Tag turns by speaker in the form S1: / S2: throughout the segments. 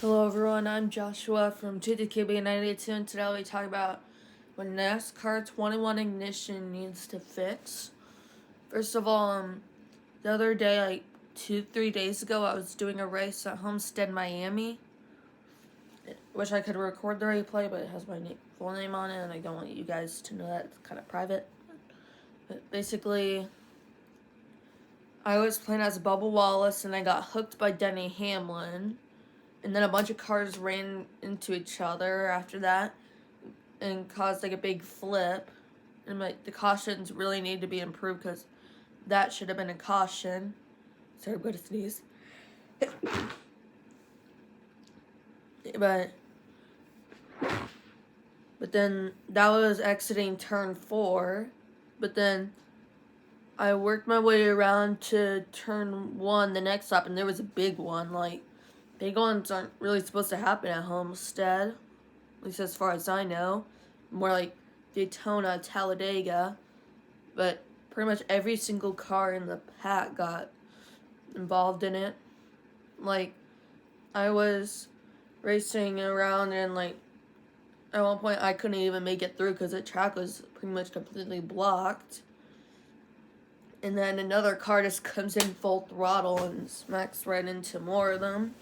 S1: Hello everyone, I'm Joshua from TTKB92 and today I'll be talking about what NASCAR 21 ignition needs to fix. First of all, the other day, like 3 days ago, I was doing a race at Homestead, Miami. I wish I could record the replay, but it has my full name on it and I don't want you guys to know that. It's kind of private. But basically, I was playing as Bubba Wallace and I got hooked by Denny Hamlin. And then a bunch of cars ran into each other after that and caused like a big flip. And like the cautions really need to be improved because that should have been a caution. Sorry, I'm going to sneeze. but then that was exiting turn 4. But then I worked my way around to turn 1 the next lap, and there was a big one. Like, big ones aren't really supposed to happen at Homestead, at least as far as I know. More like Daytona, Talladega. But pretty much every single car in the pack got involved in it. Like, I was racing around and, like, at one point I couldn't even make it through because the track was pretty much completely blocked. And then another car just comes in full throttle and smacks right into more of them.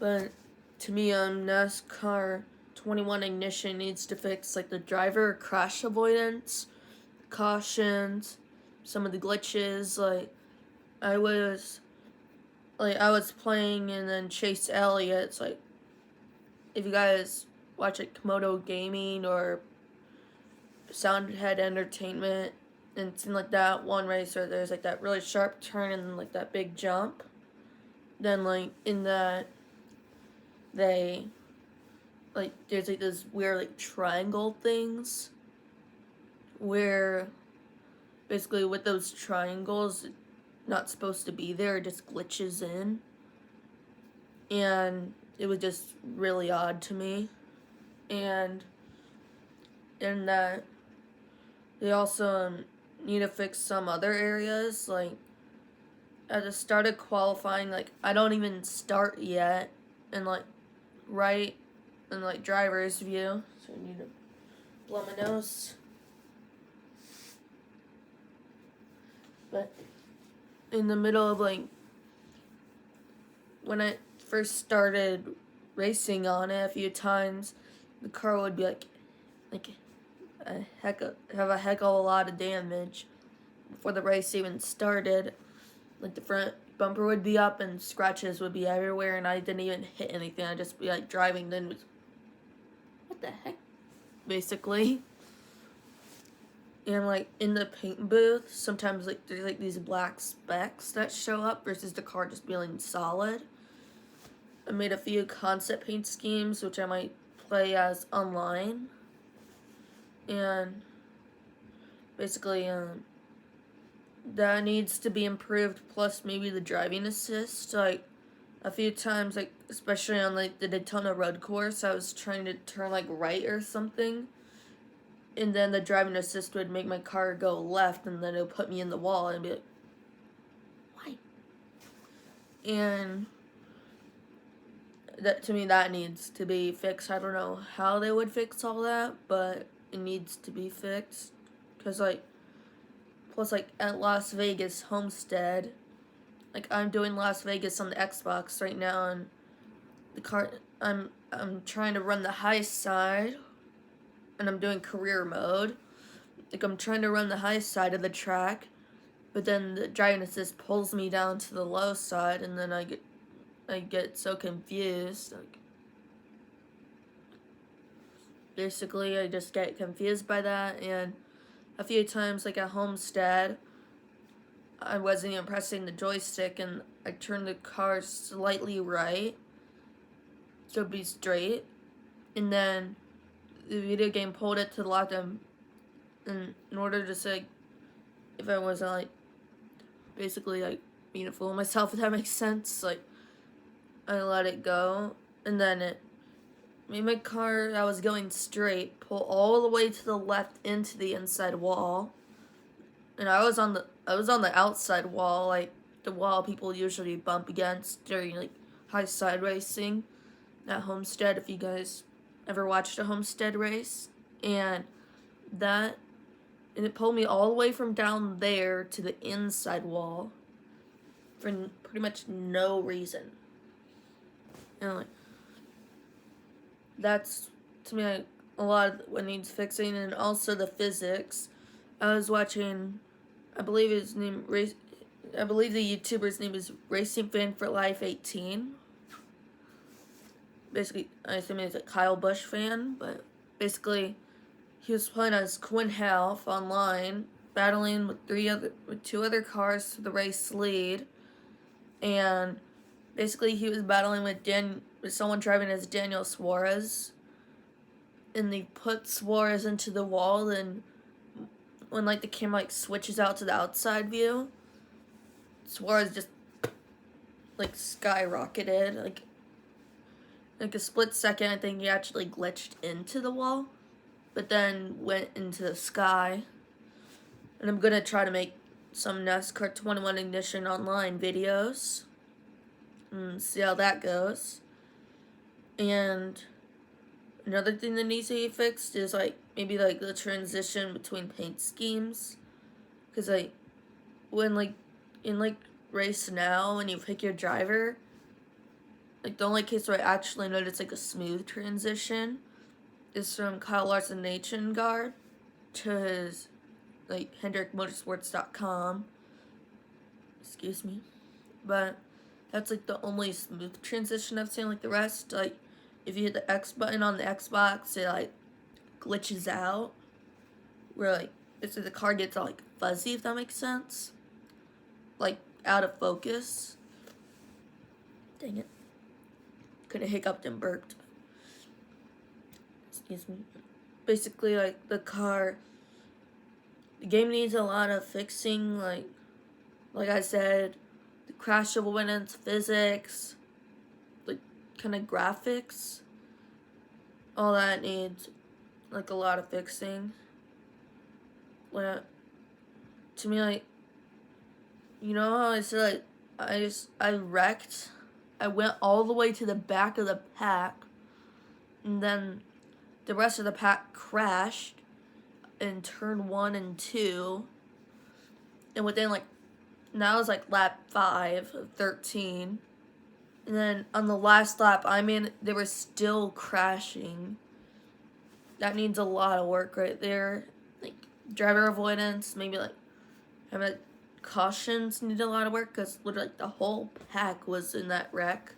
S1: But to me, NASCAR 21 ignition needs to fix like the driver crash avoidance, cautions, some of the glitches. I was playing and then Chase Elliott's like, if you guys watch like Komodo Gaming or Soundhead Entertainment, and it seemed like that one race where there's like that really sharp turn and like that big jump. Then like in that they like there's like this weird like triangle things where basically with those triangles not supposed to be there, it just glitches in. And it was just really odd to me. And in that they also need to fix some other areas. Like at the start of qualifying, like I don't even start yet, and like right in like driver's view. So I need to blow my nose. But in the middle of like when I first started racing on it a few times, the car would be like have a heck of a lot of damage before the race even started. Like the front bumper would be up and scratches would be everywhere, and I didn't even hit anything. I'd just be like driving, then what the heck, basically. And like in the paint booth, sometimes like there's like these black specks that show up versus the car just being solid. I made a few concept paint schemes which I might play as online. And basically that needs to be improved, plus maybe the driving assist. Like a few times, like especially on like the Daytona road course, I was trying to turn like right or something, and then the driving assist would make my car go left, and then it would put me in the wall and be like, why? And that, to me, that needs to be fixed. I don't know how they would fix all that, but it needs to be fixed. Because like, plus like at Las Vegas Homestead, like I'm doing Las Vegas on the Xbox right now, and the car, I'm trying to run the high side, and I'm doing career mode. Like I'm trying to run the high side of the track, but then the driving assist pulls me down to the low side, and then I get so confused. Like basically, I just get confused by that, and a few times, like at Homestead, I wasn't even pressing the joystick, and I turned the car slightly right, so it'd be straight, and then the video game pulled it to the left, and in order to say, if I wasn't like, basically like being a fool of myself, if that makes sense, like I let it go, and then it made my car that was going straight pull all the way to the left into the inside wall, and I was on the outside wall, like the wall people usually bump against during like high side racing, at Homestead, if you guys ever watched a Homestead race. And it pulled me all the way from down there to the inside wall for pretty much no reason. And like, that's, to me, like, a lot of what needs fixing. And also the physics. I was watching, I believe the YouTuber's name is Racing Fan for Life 18. Basically, I assume he's a Kyle Busch fan, but basically, he was playing as Quinn Half online, battling with two other cars for the race lead, and basically he was battling with someone driving as Daniel Suarez, and they put Suarez into the wall, and when like the camera like switches out to the outside view, Suarez just like skyrocketed, like a split second. I think he actually glitched into the wall, but then went into the sky. And I'm gonna try to make some NASCAR 21 Ignition online videos and see how that goes. And another thing that needs to be fixed is like maybe like the transition between paint schemes, because like when like in like Race Now, when you pick your driver, like the only case where I actually noticed like a smooth transition is from Kyle Larson Nation Guard to his like HendrickMotorsports.com. Excuse me. But that's like the only smooth transition I've seen. Like the rest, like if you hit the X button on the Xbox, it like glitches out. Where like it's like the car gets all like fuzzy, if that makes sense. Like out of focus. Dang it. Could have hiccuped and burped. Excuse me. Basically, like the game needs a lot of fixing. Like I said, the crash avoidance, physics, like kind of graphics. All that needs like a lot of fixing. Like, to me, like, you know how I said like I wrecked. I went all the way to the back of the pack, and then the rest of the pack crashed in turn 1 and 2. And within like, now it's like lap 5 of 13. And then on the last lap, they were still crashing. That needs a lot of work right there. Like, driver avoidance, maybe like, having cautions need a lot of work, because literally like, the whole pack was in that wreck.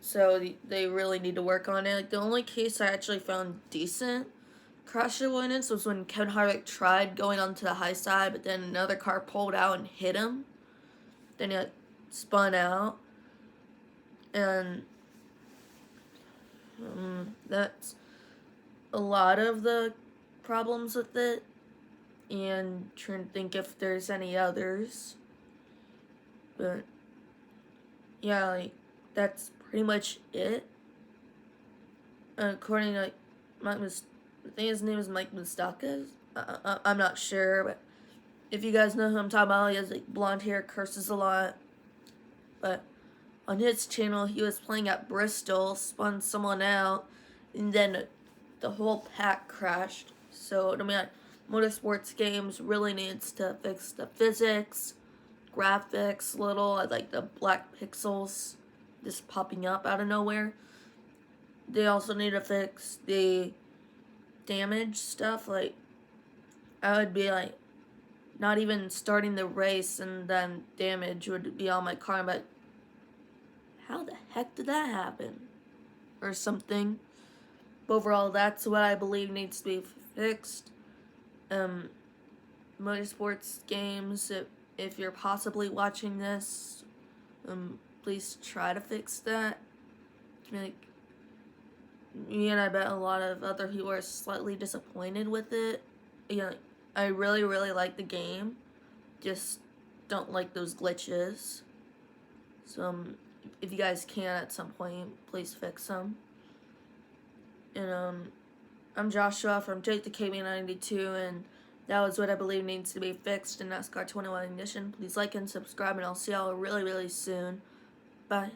S1: So they really need to work on it. Like the only case I actually found decent crash avoidance was when Kevin Harvick tried going onto the high side, but then another car pulled out and hit him. Then he like spun out, and that's a lot of the problems with it. And trying to think if there's any others, but yeah, like that's pretty much it. According to like I think his name is Mike Moustakas. I'm not sure, but if you guys know who I'm talking about, he has like blonde hair, curses a lot. But on his channel, he was playing at Bristol, spun someone out, and then the whole pack crashed. So I mean, like, motorsports games really needs to fix the physics, graphics, like the black pixels just popping up out of nowhere. They also need to fix the damage stuff. Like, I would be like, not even starting the race and then damage would be on my car. I'm like, how the heck did that happen? Or something. But overall, that's what I believe needs to be fixed. Motorsports games, if you're possibly watching this, please try to fix that. Like, me and I bet a lot of other people are slightly disappointed with it. I really, really like the game, just don't like those glitches. So, if you guys can at some point, please fix them. And, I'm Joshua from Jake the KB92, and that was what I believe needs to be fixed in NASCAR 21 Ignition. Please like and subscribe, and I'll see y'all really, really soon. Bye.